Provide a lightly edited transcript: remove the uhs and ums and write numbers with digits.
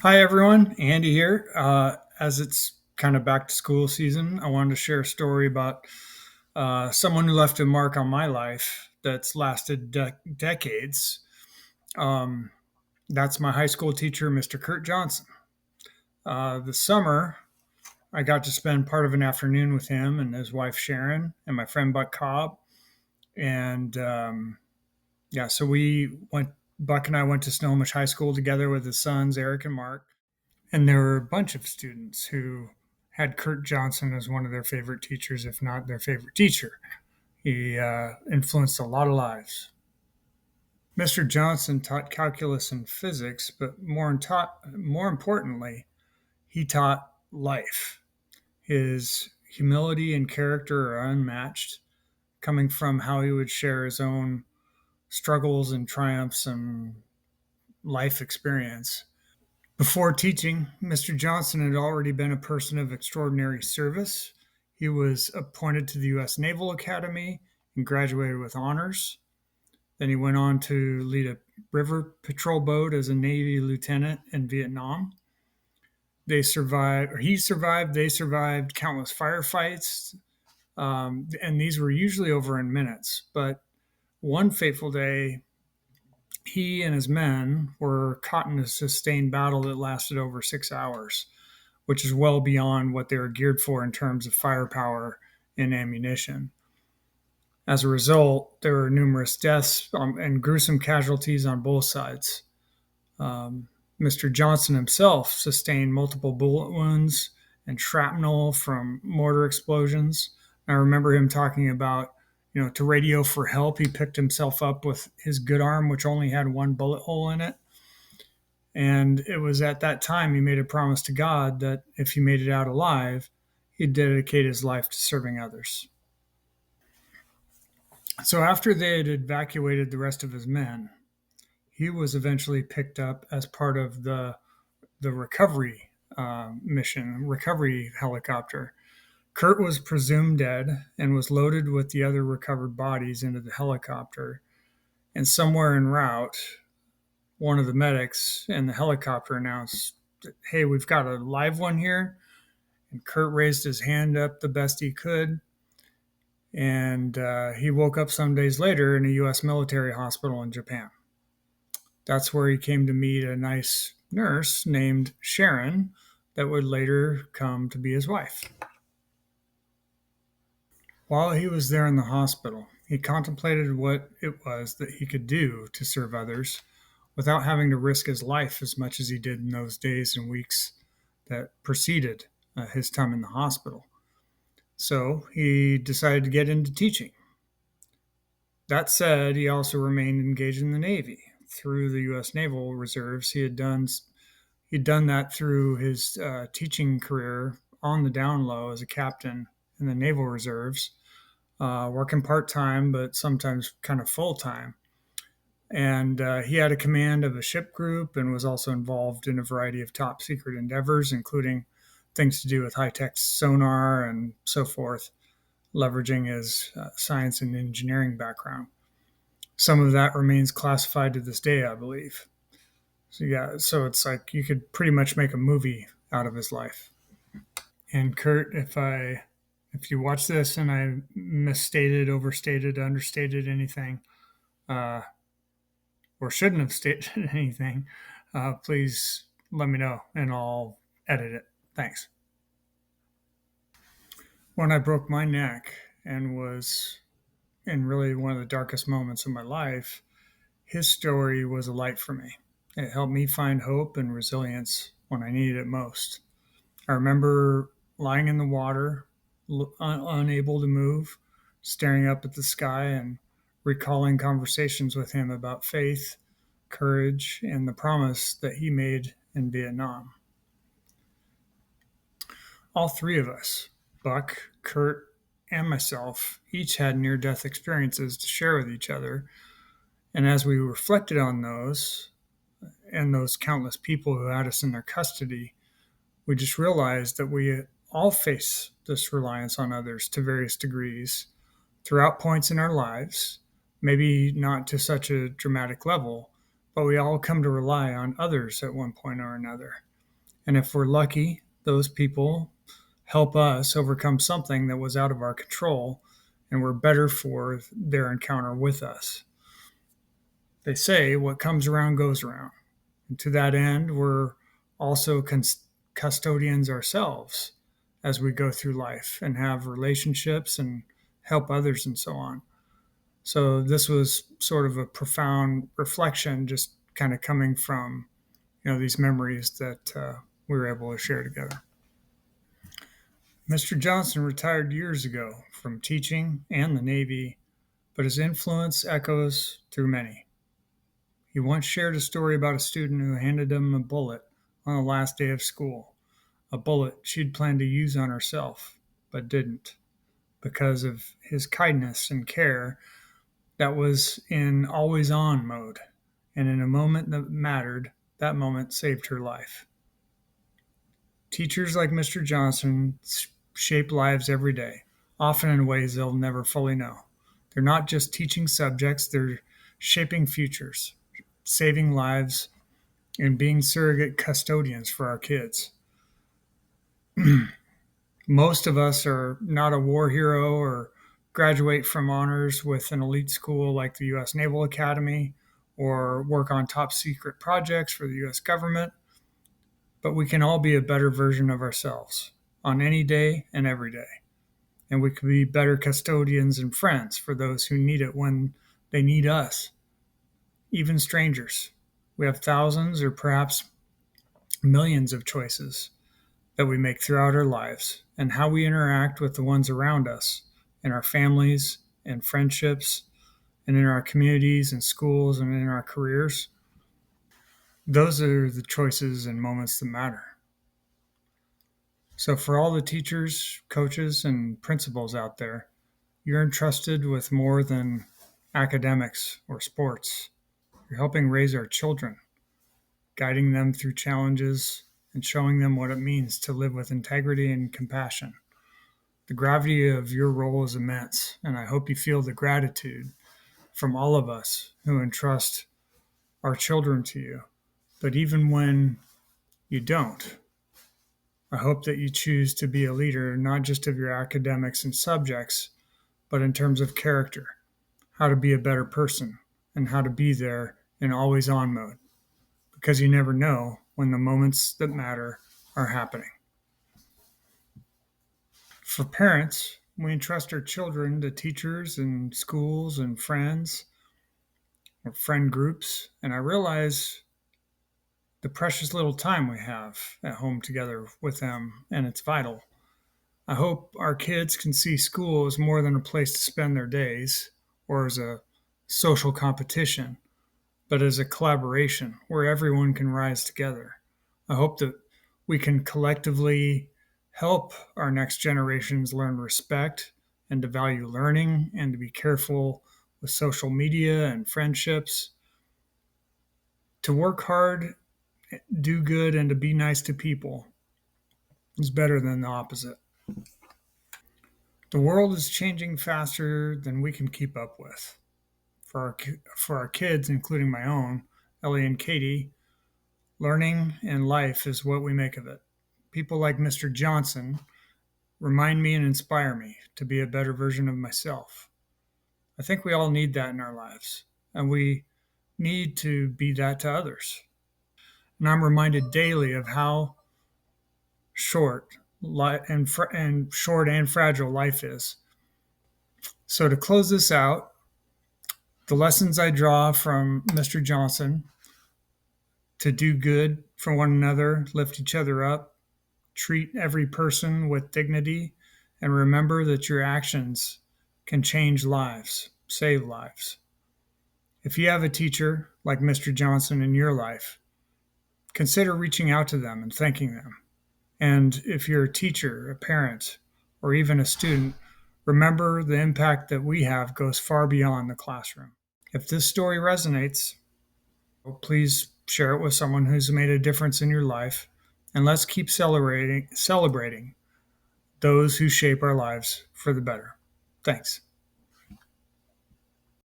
Hi, everyone. Andy here. As it's kind of back to school season, I wanted to share a story about someone who left a mark on my life that's lasted decades. Um, that's my high school teacher, Mr. Curt Johnson. This summer, I got to spend part of an afternoon with him and his wife, Sharon, and my friend, Buck Cobb. And yeah, so Buck and I went to Snohomish High School together with his sons, Eric and Mark. And there were a bunch of students who had Curt Johnson as one of their favorite teachers, if not their favorite teacher. He influenced a lot of lives. Mr. Johnson taught calculus and physics, but more importantly, he taught life. His humility and character are unmatched, coming from how he would share his own struggles and triumphs and life experience. Before teaching, Mr. Johnson had already been a person of extraordinary service. He was appointed to the U.S. Naval Academy and graduated with honors. Then he went on to lead a river patrol boat as a Navy lieutenant in Vietnam. They survived countless firefights, and these were usually over in minutes. But one fateful day, he and his men were caught in a sustained battle that lasted over 6 hours, which is well beyond what they were geared for in terms of firepower and ammunition. As a result, there were numerous deaths and gruesome casualties on both sides. Um, Mr. Johnson himself sustained multiple bullet wounds and shrapnel from mortar explosions. I remember him talking about, to radio for help, he picked himself up with his good arm, which only had one bullet hole in it. And it was at that time he made a promise to God that if he made it out alive, he'd dedicate his life to serving others. So after they had evacuated the rest of his men, he was eventually picked up as part of the recovery mission, recovery helicopter. Curt was presumed dead and was loaded with the other recovered bodies into the helicopter. And somewhere en route, one of the medics in the helicopter announced, "Hey, we've got a live one here." And Curt raised his hand up the best he could. And he woke up some days later in a U.S. military hospital in Japan. That's where he came to meet a nice nurse named Sharon that would later come to be his wife. While he was there in the hospital, he contemplated what it was that he could do to serve others without having to risk his life as much as he did in those days and weeks that preceded his time in the hospital. So he decided to get into teaching. That said, he also remained engaged in the Navy through the U.S. Naval Reserves. He'd done that through his teaching career on the down low as a captain in the Naval Reserves, working part time, but sometimes kind of full time. And he had a command of a ship group and was also involved in a variety of top secret endeavors, including things to do with high tech sonar and so forth, leveraging his science and engineering background. Some of that remains classified to this day, I believe. So yeah, so it's like you could pretty much make a movie out of his life. And Curt, if you watch this and I misstated, overstated, understated anything, uh, or shouldn't have stated anything, please let me know and I'll edit it. Thanks. When I broke my neck and was in really one of the darkest moments of my life, his story was a light for me. It helped me find hope and resilience when I needed it most. I remember lying in the water, unable to move, staring up at the sky and recalling conversations with him about faith, courage, and the promise that he made in Vietnam. All three of us, Buck, Curt, and myself, each had near death experiences to share with each other. And as we reflected on those and those countless people who had us in their custody, we just realized that we all face this reliance on others to various degrees throughout points in our lives, maybe not to such a dramatic level, but we all come to rely on others at one point or another. And if we're lucky, those people help us overcome something that was out of our control and we're better for their encounter with us. They say what comes around goes around. And to that end, we're also custodians ourselves as we go through life and have relationships and help others and so on. So this was sort of a profound reflection, just kind of coming from these memories that we were able to share together. Mr. Johnson retired years ago from teaching and the Navy, but his influence echoes through many. He once shared a story about a student who handed him a bullet on the last day of school, a bullet she'd planned to use on herself, but didn't, because of his kindness and care that was in always on mode. And in a moment that mattered, that moment saved her life. Teachers like Mr. Johnson shape lives every day, often in ways they'll never fully know. They're not just teaching subjects, they're shaping futures, saving lives, and being surrogate custodians for our kids. Most of us are not a war hero or graduate from honors with an elite school like the U.S. Naval Academy or work on top secret projects for the U.S. government, but we can all be a better version of ourselves on any day and every day. And we can be better custodians and friends for those who need it when they need us, even strangers. We have thousands or perhaps millions of choices that we make throughout our lives and how we interact with the ones around us in our families and friendships and in our communities and schools and in our careers. Those are the choices and moments that matter. So, for all the teachers, coaches, and principals out there, you're entrusted with more than academics or sports. You're helping raise our children, guiding them through challenges and showing them what it means to live with integrity and compassion. The gravity of your role is immense, and I hope you feel the gratitude from all of us who entrust our children to you. But even when you don't, I hope that you choose to be a leader, not just of your academics and subjects, but in terms of character, how to be a better person, and how to be there in always on mode, because you never know when the moments that matter are happening. For parents, we entrust our children to teachers and schools and friends or friend groups, and I realize the precious little time we have at home together with them, and it's vital. I hope our kids can see school as more than a place to spend their days or as a social competition, but as a collaboration where everyone can rise together. I hope that we can collectively help our next generations learn respect and to value learning and to be careful with social media and friendships, to work hard, do good, and to be nice to people is better than the opposite. The world is changing faster than we can keep up with. For our kids, including my own, Ellie and Katie, learning and life is what we make of it. People like Mr. Johnson remind me and inspire me to be a better version of myself. I think we all need that in our lives, and we need to be that to others. And I'm reminded daily of how short and short and fragile life is. So to close this out, the lessons I draw from Mr. Johnson: to do good for one another, lift each other up, treat every person with dignity, and remember that your actions can change lives, save lives. If you have a teacher like Mr. Johnson in your life, consider reaching out to them and thanking them. And if you're a teacher, a parent, or even a student, remember the impact that we have goes far beyond the classroom. If this story resonates, please share it with someone who's made a difference in your life, and let's keep celebrating those who shape our lives for the better. Thanks.